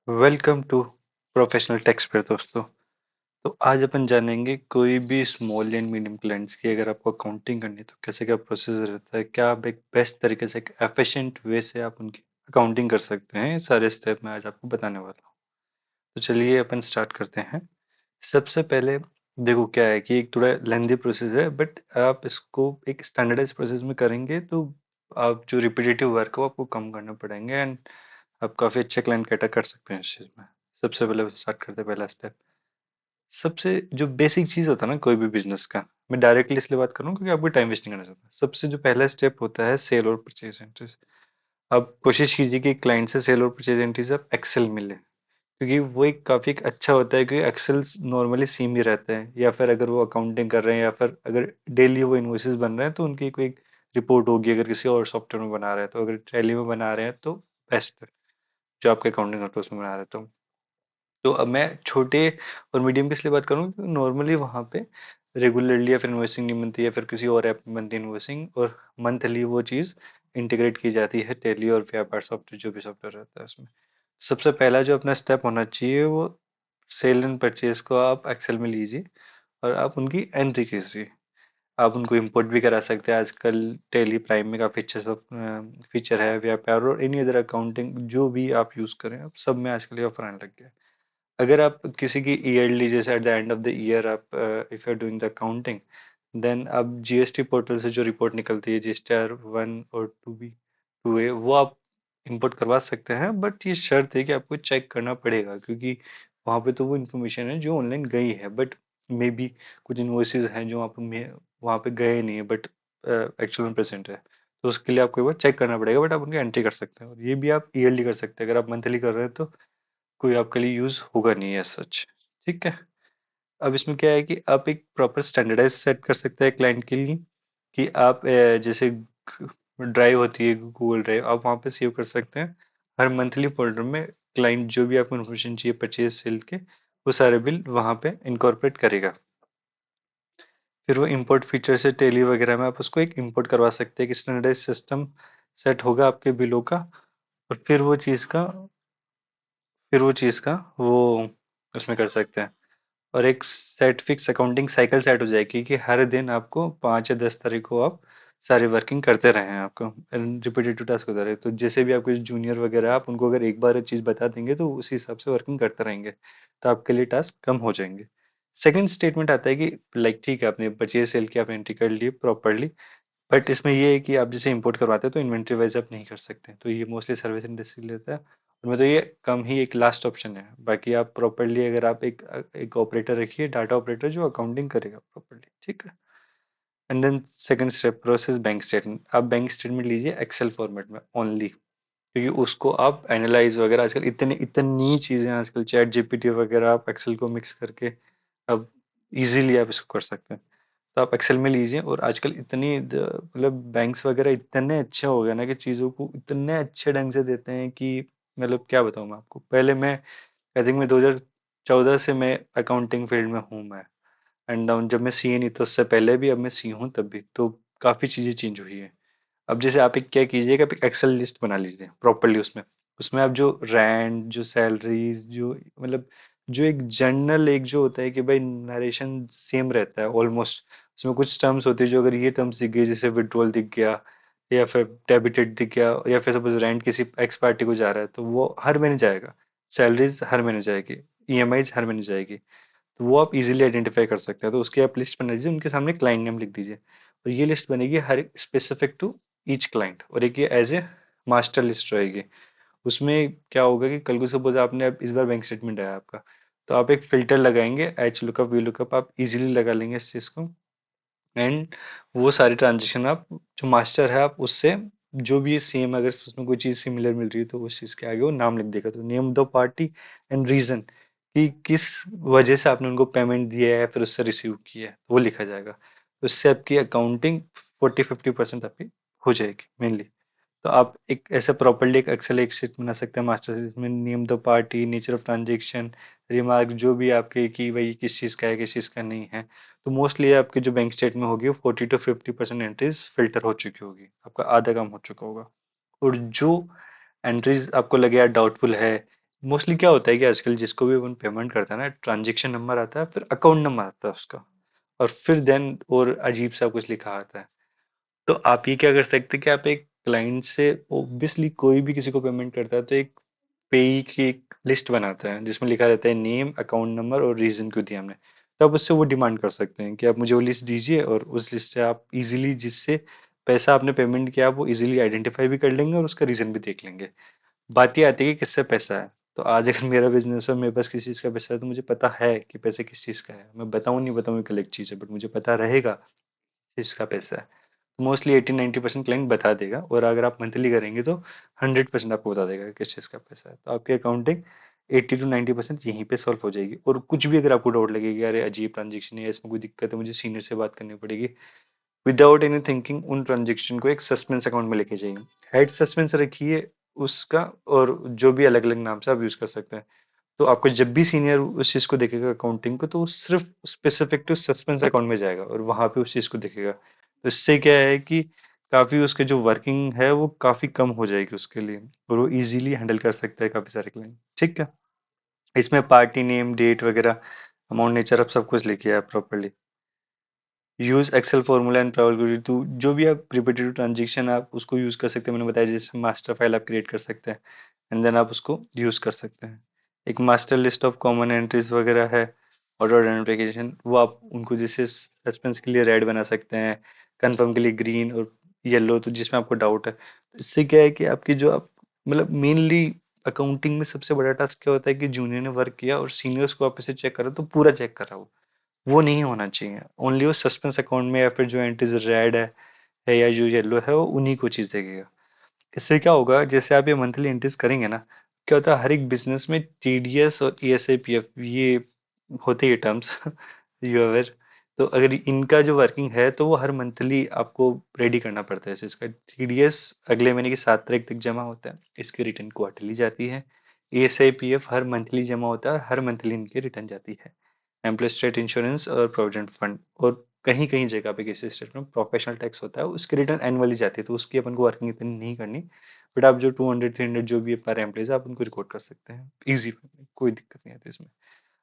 Welcome to professional tax पे दोस्तों। तो आज अपन जानेंगे कोई भी स्मॉल एंड मीडियम क्लाइंट्स की अगर आपको अकाउंटिंग करनी है तो कैसे क्या प्रोसेस रहता है, क्या आप एक बेस्ट तरीके से एक एफिशिएंट वे से आप उनकी अकाउंटिंग कर सकते हैं। ये सारे स्टेप मैं आज आपको बताने वाला हूँ। तो चलिए अपन स्टार्ट करते हैं। सबसे पहले देखो क्या है कि एक थोड़ा लेंदी प्रोसेस है, बट आप इसको एक स्टैंडर्डाइज प्रोसेस में करेंगे तो आप जो रिपीटेटिव वर्क हो आपको कम करना पड़ेंगे एंड आप काफी अच्छे क्लाइंट कैटर कर सकते हैं इस चीज में। सबसे पहले स्टार्ट करते हैं पहला स्टेप। सबसे जो बेसिक चीज होता है ना कोई भी बिजनेस का, मैं डायरेक्टली इसलिए बात कर रहा हूँ क्योंकि आपको टाइम वेस्ट नहीं करना चाहता। सबसे जो पहला स्टेप होता है सेल और परचेज एंट्रीज। आप कोशिश कीजिए कि क्लाइंट से सेल और परचेज एंट्रीज आप एक्सेल में लें, क्योंकि वो एक काफी एक अच्छा होता है क्योंकि एक्सेल नॉर्मली सेम ही रहते हैं, या फिर अगर वो अकाउंटिंग कर रहे हैं या फिर अगर डेली वो इनवॉइसेस बन रहे हैं तो उनकी कोई रिपोर्ट होगी। अगर किसी और सॉफ्टवेयर में बना रहे हैं तो अगर टैली में बना रहे हैं तो बेस्ट है। जो आपके अकाउंटिंग होता है उसमें बना रहे हैं तो अब मैं छोटे और मीडियम की इसलिए बात करूँ क्योंकि नॉर्मली वहाँ पे रेगुलरली या फिर इन्वॉइसिंग नहीं बनती, या फिर किसी और ऐप में बनती है इन्वॉइसिंग, और मंथली वो चीज़ इंटीग्रेट की जाती है टैली और व्यापार सॉफ्टवेयर जो भी सॉफ्टवेयर रहता है उसमें। सबसे पहला जो अपना स्टेप होना चाहिए वो सेल एंड परचेज को आप एक्सेल में लीजिए और आप उनकी एंट्री कीजिए। आप उनको इंपोर्ट भी करा सकते हैं। आजकल टेली प्राइम में काफ़ी अच्छे सब फीचर है। व्यापार और एनी अदर अकाउंटिंग जो भी आप यूज़ करें, आप सब में आजकल ये ऑफर आने लग गया है। अगर आप किसी की ईयरली, जैसे at the end of the year आप if you are doing the accounting, then आप जीएसटी पोर्टल से जो रिपोर्ट निकलती है जीएसटीआर 1 और 2 ए, वो आप इंपोर्ट करवा सकते हैं। बट ये शर्त है कि आपको चेक करना पड़ेगा, क्योंकि वहाँ पे तो वो इन्फॉर्मेशन है जो ऑनलाइन गई है, बट मे बी कुछ इन्वॉइसेज हैं जो आप में वहाँ पे गए नहीं है बट एक्चुअल में प्रेजेंट है। तो उसके लिए आपको एक बार चेक करना पड़ेगा, बट आप उनकी एंट्री कर सकते हैं। और ये भी आप ईयरली कर सकते हैं। अगर आप मंथली कर रहे हैं तो कोई आपके लिए यूज होगा नहीं है सच। ठीक है। अब इसमें क्या है कि आप एक प्रॉपर स्टैंडर्डाइज सेट कर सकते हैं क्लाइंट के लिए कि आप जैसे ड्राइव होती है गूगल ड्राइव, आप वहाँ पे सेव कर सकते हैं। हर मंथली फोल्डर में क्लाइंट जो भी आपको इन्फॉर्मेशन चाहिए परचेज सेल के, वो सारे बिल वहाँ पे इनकॉर्पोरेट करेगा। फिर वो इंपोर्ट फीचर से टेली वगैरह में आप उसको एक इंपोर्ट करवा सकते हैं कि स्टैंडर्डाइज सिस्टम सेट होगा आपके बिलों का। और फिर वो चीज़ का वो उसमें कर सकते हैं। और एक set fix accounting cycle set हो जाएगी कि हर दिन आपको 5 या 10 तारीख को आप सारी वर्किंग करते रहें। आपको रिपीटेटिव टास्क होता रहे, तो जैसे भी आपके जूनियर वगैरह हैं, आप उनको अगर एक बार चीज़ बता देंगे तो उसी हिसाब से वर्किंग करते रहेंगे, तो आपके लिए टास्क कम हो जाएंगे। सेकंड स्टेटमेंट आता है कि लाइक ठीक है, आपने परचेज सेल की आप एंट्री कर ली प्रॉपरली, बट इसमें ये है कि आप जैसे इंपोर्ट करवाते हैं तो इन्वेंट्री वाइज आप नहीं कर सकते, तो ये मोस्टली सर्विस इंडस्ट्री लेता है। उनमें तो ये कम ही एक लास्ट ऑप्शन है। बाकी आप प्रॉपरली अगर आप एक ऑपरेटर रखिए, डाटा ऑपरेटर, जो अकाउंटिंग करेगा प्रॉपरली। ठीक है। And then second step process bank statement. आप बैंक स्टेटमेंट लीजिए एक्सेल फॉर्मेट में ओनली, क्योंकि उसको आप एनालाइज वगैरह आजकल इतनी इतनी चीजें हैं, आजकल चैट जीपीटी वगैरह आप एक्सेल को मिक्स करके अब इजीली आप इसको कर सकते हैं। तो आप एक्सेल में लीजिए। और आजकल इतनी मतलब बैंक्स वगैरह इतने अच्छे हो गए ना कि चीज़ों को इतने अच्छे ढंग से देते हैं कि मतलब क्या बताऊँ मैं आपको। पहले मैं आई थिंक मैं 2014 से मैं अकाउंटिंग फील्ड में हूँ मैं। एंड डाउन जब मैं सी नहीं तो उससे पहले भी, अब मैं सी हूँ तब भी, तो काफ़ी चीज़ें चेंज हुई है। अब जैसे आप एक क्या कीजिएगा, आप एक एक्सेल लिस्ट बना लीजिए प्रॉपरली। उसमें उसमें आप जो रैंड, जो सैलरीज, जो मतलब जो एक जनरल एक जो होता है कि भाई नरेशन सेम रहता है ऑलमोस्ट। उसमें कुछ टर्म्स होती है जो अगर ये टर्म्स दिख गए, जैसे विड्रॉल दिख गया या फिर डेबिटेड दिख गया, या फिर सपोज रेंट किसी एक्स पार्टी को जा रहा है तो वो हर महीने जाएगा। सैलरीज हर महीने जाएगी। ईएमआईज हर महीने जाएगी। तो वो आप इजीली आइडेंटिफाई कर सकते हैं। तो उसकी आप लिस्ट बना दीजिए, उनके सामने क्लाइंट नेम लिख दीजिए, और ये लिस्ट बनेगी हर स्पेसिफिक टू ईच क्लाइंट, और एक ये एज ए मास्टर लिस्ट रहेगी। उसमें क्या होगा कि कल को सपोज आपने अब इस बार बैंक स्टेटमेंट आया आपका, तो आप एक फिल्टर लगाएंगे, एच लुकअप वी लुकअप आप इजीली लगा लेंगे इस चीज़ को। एंड वो सारी ट्रांजेक्शन आप जो मास्टर है आप उससे जो भी सेम, अगर उसमें कोई चीज़ सिमिलर मिल रही है तो उस चीज़ के आगे वो नाम लिख देगा। तो name the party and reason, कि किस वजह से आपने उनको पेमेंट दिया है फिर उससे रिसीव किया है, वो लिखा जाएगा। उससे आपकी अकाउंटिंग 40-50% आपकी हो जाएगी मेनली। तो आप एक ऐसे प्रॉपरली एक एक्सेल एक शीट बना सकते हैं मास्टर, जिसमें name the party, nature of transaction, remark जो भी आपके कि भाई किस चीज़ का है किस चीज़ का नहीं है। तो मोस्टली आपके जो बैंक स्टेटमेंट होगी वो 40-50% एंट्रीज फिल्टर हो चुकी होगी, आपका आधा काम हो चुका होगा। और जो एंट्रीज आपको लगे यार डाउटफुल है, मोस्टली क्या होता है कि आजकल जिसको भी अपन पेमेंट करता है ना, ट्रांजेक्शन नंबर आता है, फिर अकाउंट नंबर आता है उसका, और फिर देन और अजीब सा कुछ लिखा आता है। तो आप ये क्या कर सकते हैं कि आप एक क्लाइंट से, ओब्वियसली कोई भी किसी को पेमेंट करता है तो एक पेई की एक लिस्ट बनाता है जिसमें लिखा रहता है नेम, अकाउंट नंबर और रीजन क्यों दिया हमने। तो आप उससे वो डिमांड कर सकते हैं कि आप मुझे वो लिस्ट दीजिए, और उस लिस्ट से आप इजीली, जिससे पैसा आपने पेमेंट किया, आप वो इजीली आइडेंटिफाई भी कर लेंगे और उसका रीजन भी देख लेंगे। बात ये आती है कि किससे पैसा है। तो आज अगर मेरा बिजनेस है, मेरे पास किसी चीज़ का पैसा है, तो मुझे पता है कि पैसे किस चीज़ का है। मैं बताऊं नहीं बताऊं एक अलग चीज़ है, बट मुझे पता रहेगा किसका पैसा है। मोस्टली 80-90% क्लाइंट बता देगा, और अगर आप मंथली करेंगे तो 100% आपको बता देगा कि किस चीज़ का पैसा है। तो आपकी अकाउंटिंग 80 to 90% यहीं पे सॉल्व हो जाएगी। और कुछ भी अगर आपको डाउट लगेगी, अरे अजीब ट्रांजेक्शन है, इसमें कोई दिक्कत है, मुझे सीनियर से बात करनी पड़ेगी, विदाउट एनी थिंकिंग उन ट्रांजेक्शन को एक सस्पेंस अकाउंट में लेके जाइए। हेड सस्पेंस रखिए उसका, और जो भी अलग अलग नाम से आप यूज कर सकते हैं। तो आपको जब भी सीनियर उस चीज को देखेगा अकाउंटिंग को, तो वो सिर्फ स्पेसिफिक टू सस्पेंस अकाउंट में जाएगा और वहां पे उस चीज को देखेगा। तो इससे क्या है कि काफी उसके जो वर्किंग है वो काफी कम हो जाएगी उसके लिए, और वो इजीली हैंडल कर सकता है काफी सारे क्लाइंट। ठीक है। इसमें पार्टी नेम, डेट वगैरह, अमाउंट, नेचर, आप सब कुछ लिखिए आप properly. Use excel formula and probability to, जो भी आप रिपीटेटिव ट्रांजेक्शन आप उसको यूज कर सकते हैं। मैंने बताया जैसे मास्टर फाइल आप क्रिएट कर सकते हैं, एंड देन आप उसको यूज कर सकते हैं। एक master list of common entries वगैरह है, ऑटो आइडेंटिफिकेशन, वो आप उनको जैसे सस्पेंस के लिए रेड बना सकते हैं, कंफर्म के लिए ग्रीन और येलो, तो जिसमें आपको डाउट है। तो इससे क्या है कि आपकी जो आप, मतलब मेनली अकाउंटिंग में सबसे बड़ा टास्क क्या होता है कि जूनियर ने वर्क किया और सीनियर्स को वापस से चेक करा, तो पूरा चेक करा वो नहीं होना चाहिए। ओनली वो सस्पेंस अकाउंट में, या फिर जो एंट्रीज रेड है या जो येलो है, वो उन्हीं को चीज देखेगा। इससे क्या होगा, जैसे आप ये मंथली एंट्रीज करेंगे ना, क्या होता है हर एक बिजनेस में टीडीएस और ईएसआईपीएफ, ये होते ही टर्म्स यू अवेयर। तो अगर इनका जो वर्किंग है, तो वो हर मंथली आपको रेडी करना पड़ता है। इसका टीडीएस अगले महीने की 7 तारीख तक जमा होता है, इसकी रिटर्न क्वार्टरली जाती है। ईएसआईपीएफ हर मंथली जमा होता है और हर मंथली इनकी रिटर्न जाती है। एम्प्लॉय स्टेट इंश्योरेंस और प्रोविडेंट फंड, और कहीं कहीं जगह पे किसी स्टेट में प्रोफेशनल टैक्स होता है, उसकी रिटर्न एनुअली जाती है, तो उसकी अपन को वर्किंग इतनी नहीं करनी। बट आप जो 200-300 जो भी पर एम्प्लॉइज आप उनको रिकॉर्ड कर सकते हैं इजी, कोई दिक्कत नहीं आती इसमें।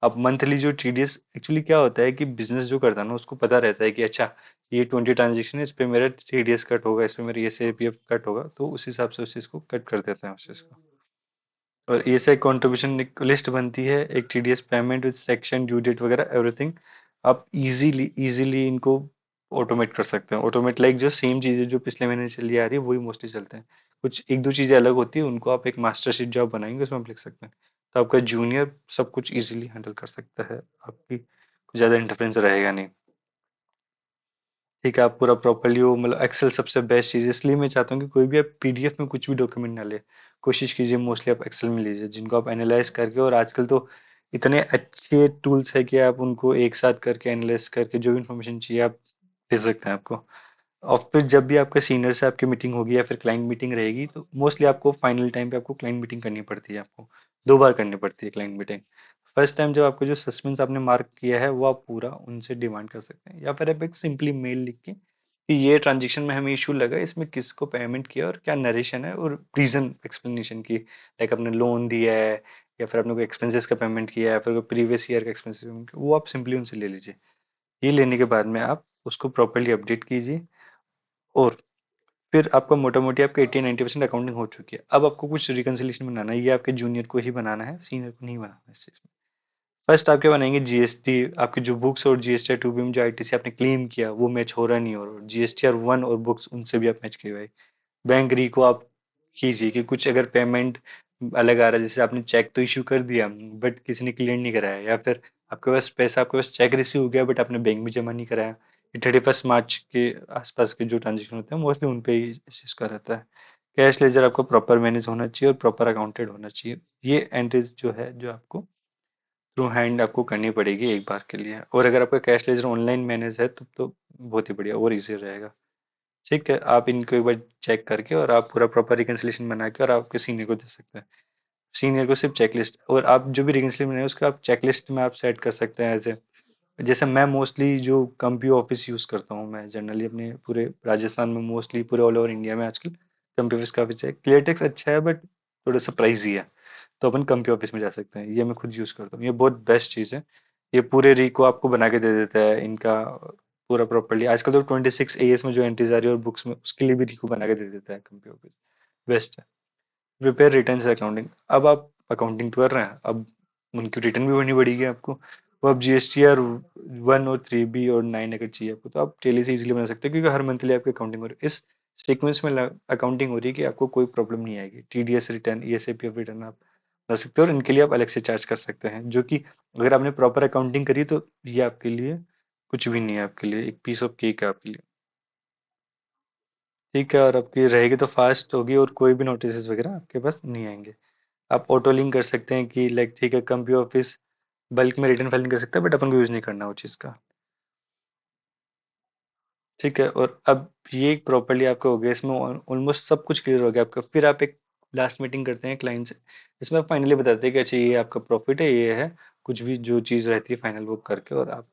अब मंथली जो टीडीएस, एक्चुअली क्या होता है कि बिजनेस जो करता है ना, उसको पता रहता है कि अच्छा ये 20 ट्रांजेक्शन है, इस पे मेरा टीडीएस कट होगा, इस पे मेरा एसआईपीएफ कट होगा, तो उस हिसाब से उस चीज को कट कर देते हैं उस चीज को। और ईएसआई कंट्रीब्यूशन एक लिस्ट बनती है, एक TDS payment with section, due date वगैरह एवरीथिंग। आप इजीली इजीली इनको ऑटोमेट कर सकते हैं। ऑटोमेट लाइक जो सेम चीजें जो पिछले महीने चली आ रही है वही मोस्टली चलते हैं। कुछ एक दो चीजें अलग होती है, उनको आप एक मास्टर शीट जो आप बनाएंगे उसमें आप लिख सकते हैं। तो आपका जूनियर सब कुछ इजीली हैंडल कर सकता है, आपकी कुछ ज्यादा इंटरफेरेंस रहेगा नहीं। ठीक है, आप पूरा प्रॉपरली वो, मतलब एक्सेल सबसे बेस्ट चीज़ है। इसलिए मैं चाहता हूँ कि कोई भी आप पीडीएफ में कुछ भी डॉक्यूमेंट ना ले, कोशिश कीजिए मोस्टली आप एक्सेल में लीजिए, जिनको आप एनालाइज करके, और आजकल तो इतने अच्छे टूल्स है कि आप उनको एक साथ करके एनालाइज करके जो भी इंफॉर्मेशन चाहिए आप दे सकते हैं आपको। और फिर जब भी आपके सीनियर से आपकी मीटिंग होगी या फिर क्लाइंट मीटिंग रहेगी, तो मोस्टली आपको फाइनल टाइम पे आपको क्लाइंट मीटिंग करनी पड़ती है, आपको 2 बार करनी पड़ती है क्लाइंट मीटिंग। फर्स्ट टाइम जब आपको जो सस्पेंस आपने मार्क किया है वो आप पूरा उनसे डिमांड कर सकते हैं, या फिर आप एक सिंपली मेल लिख के कि ये ट्रांजेक्शन में हमें इशू लगा, इसमें किसको पेमेंट किया और क्या नरेशन है, और रीजन एक्सप्लेनेशन की, लाइक आपने लोन दिया है, या फिर आपने कोई एक्सपेंसेस का पेमेंट किया है, फिर कोई प्रीवियस ईयर का एक्सपेंसेस पेमेंट किया, वो आप सिंपली उनसे ले लीजिए। ये लेने के बाद में आप उसको प्रॉपरली अपडेट कीजिए, और फिर आपका मोटा मोटी आपका 80-90% अकाउंटिंग हो चुकी है। अब आपको कुछ रिकंसिलिएशन बनाना है, ये आपके जूनियर को ही बनाना है, सीनियर को नहीं बनाना है इस चीज में। फर्स्ट आप क्या बनाएंगे, जीएसटी, आपकी जो बुक्स और जीएसटी टू बी जो आईटीसी आपने क्लेम किया वो मैच हो रहा नहीं हो रहा, जीएसटी वन और बुक्स उनसे भी आप मैच करवाए। बैंक री को आप कीजिए कि कुछ अगर पेमेंट अलग आ रहा है, जैसे आपने चेक तो इशू कर दिया बट किसी ने क्लियर नहीं कराया, या फिर आपके पास पैसा, आपके पास चेक रिसीव हो गया बट आपने बैंक में जमा नहीं कराया। 31 मार्च के आसपास के जो ट्रांजेक्शन होते हैं मोस्टली उन पे ही इस चीज का रहता है। कैश लेजर आपको प्रॉपर मैनेज होना चाहिए और प्रॉपर अकाउंटेड होना चाहिए। ये एंट्रीज जो है जो आपको थ्रू हैंड आपको करनी पड़ेगी एक बार के लिए, और अगर आपका कैश लेजर ऑनलाइन मैनेज है तब तो बहुत ही बढ़िया और इजी रहेगा। ठीक है, आप इनको एक बार चेक करके और आप पूरा प्रॉपर रिकंसिलेशन बना के और आपके सीनियर को दे सकते हैं। सीनियर को सिर्फ चेकलिस्ट, और आप जो भी रिकंसिलेशन बनाए उसका आप चेकलिस्ट में आप सेट कर सकते हैं ऐसे। जैसे मैं मोस्टली जो कंप्यू ऑफिस यूज करता हूँ, मैं जनरली अपने पूरे राजस्थान में, मोस्टली पूरे ऑल ओवर इंडिया में आजकल कंप्यू ऑफिस काफी अच्छा है। क्लियरटेक्स अच्छा है बट थोड़ा सा प्राइस ही है। तो अपन कंपनी ऑफिस में जा सकते हैं। ये मैं खुद यूज करता हूँ, ये बहुत बेस्ट चीज़ है। ये पूरे री को आपको बना के दे देता है इनका पूरा प्रॉपर्ली। आजकल तो 26 AS में जो एंट्रीज आ रही है और बुक्स में, उसके लिए भी री को बना के दे देता है कंपनी ऑफिस। बेस्ट है। प्रिपेयर रिटर्न से अकाउंटिंग, अब आप अकाउंटिंग तो कर रहे हैं, अब उनकी रिटर्न भी भरनी पड़ेगी आपको। वो अब GSTR 1 और 3B और 9 अगर चाहिए आपको, तो आप टेली से इजीली बना सकते हैं, क्योंकि हर मंथली आपकी अकाउंटिंग हो रही है। इस सीक्वेंस में अकाउंटिंग हो रही है कि आपको कोई प्रॉब्लम नहीं आएगी। TDS रिटर्न, ESAPF रिटर्न आप बना सकते हो, और इनके लिए आप अलग से चार्ज कर सकते हैं, जो कि अगर आपने प्रॉपर अकाउंटिंग करी तो ये आपके लिए कुछ भी नहीं है, आपके लिए एक पीस ऑफ केक है आपके लिए। ठीक है, और आपकी रहेगी तो फास्ट होगी, और कोई भी नोटिस वगैरह आपके पास नहीं आएंगे। आप ऑटो लिंक कर सकते हैं कि लाइक ठीक है, कंप्यू ऑफिस बल्क में रिटर्न फाइलिंग कर सकता है, बट अपन को यूज नहीं करना वो चीज़ का। ठीक है, और अब ये प्रॉपर्ली आपका हो गया, इसमें ऑलमोस्ट सब कुछ क्लियर हो गया आपका। फिर आप एक लास्ट मीटिंग करते हैं क्लाइंट से, इसमें आप फाइनली बताते हैं कि अच्छा ये आपका प्रॉफिट है, ये है, कुछ भी जो चीज़ रहती है फाइनल वो करके, और आप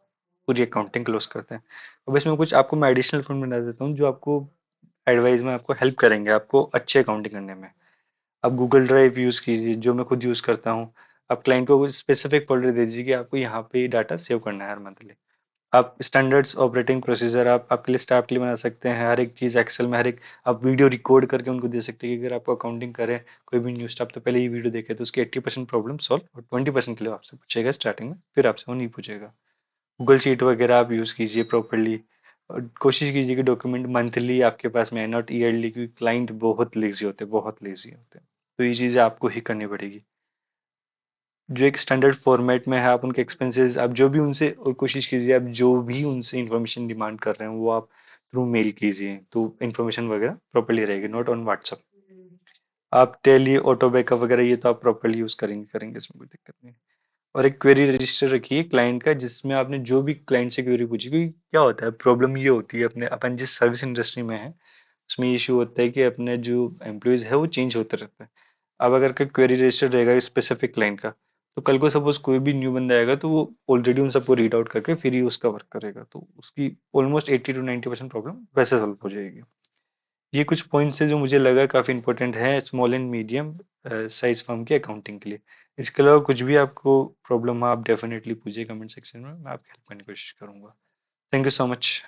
पूरी अकाउंटिंग क्लोज करते हैं। अब इसमें कुछ आपको मैं एडिशनल पॉइंट बता देता हूँ, जो आपको एडवाइस में आपको हेल्प करेंगे आपको अच्छे अकाउंटिंग करने में। आप गूगल ड्राइव यूज़ कीजिए, जो मैं खुद यूज़ करता हूँ। आप क्लाइंट को कुछ स्पेसिफिक फोल्डर दे दीजिए कि आपको यहाँ पे डाटा सेव करना है हर मंथली। आप स्टैंडर्ड्स ऑपरेटिंग प्रोसीजर आप आपके लिए स्टाफ के लिए बना सकते हैं, हर एक चीज़ एक्सेल में, हर एक आप वीडियो रिकॉर्ड करके उनको दे सकते हैं कि अगर आपको अकाउंटिंग करें कोई भी न्यू स्टाफ, तो पहले ये वीडियो देखे तो उसकी 80% प्रॉब्लम सॉल्व, और 20% के लिए आपसे पूछेगा स्टार्टिंग में, फिर आपसे वो नहीं पूछेगा। गूगल शीट वगैरह आप यूज़ कीजिए प्रॉपरली, और कोशिश कीजिए कि डॉक्यूमेंट मंथली आपके पास में है, नॉट ईयरली, क्योंकि क्लाइंट बहुत लेजी होते हैं, बहुत लेजी होते हैं। तो ये चीज़ें आपको ही करनी पड़ेगी। जो एक स्टैंडर्ड फॉर्मेट में है, आप उनके एक्सपेंसेस आप जो भी उनसे, और कोशिश कीजिए आप जो भी उनसे इंफॉर्मेशन डिमांड कर रहे हैं वो आप थ्रू मेल कीजिए, तो इंफॉर्मेशन वगैरह प्रॉपरली रहेगी, नॉट ऑन व्हाट्सअप। आप टेली ऑटो बैकअप वगैरह ये तो आप प्रॉपरली यूज करेंगे करेंगे, इसमें कोई दिक्कत नहीं। और एक क्वेरी रजिस्टर रखिए क्लाइंट का, जिसमें आपने जो भी क्लाइंट से क्वेरी पूछी, क्योंकि क्या होता है प्रॉब्लम ये होती है, अपने अपन जिस सर्विस इंडस्ट्री में है उसमें इशू होता है कि अपने जो एम्प्लॉयज है वो चेंज होते रहते हैं। अब अगर कोई क्वेरी रजिस्टर रहेगा स्पेसिफिक क्लाइंट का, तो कल को सपोज कोई भी न्यू बंदा आएगा, तो वो ऑलरेडी उन सबको रीड आउट करके फिर ही उसका वर्क करेगा, तो उसकी ऑलमोस्ट 80 to 90% प्रॉब्लम वैसे सॉल्व हो जाएगी। ये कुछ पॉइंट्स है जो मुझे लगा काफ़ी इंपॉर्टेंट है small and medium size firm की अकाउंटिंग के लिए। इसके अलावा कुछ भी आपको प्रॉब्लम हो आप डेफिनेटली पूछिए कमेंट सेक्शन में, मैं आपकी हेल्प करने की कोशिश करूंगा। Thank you so much.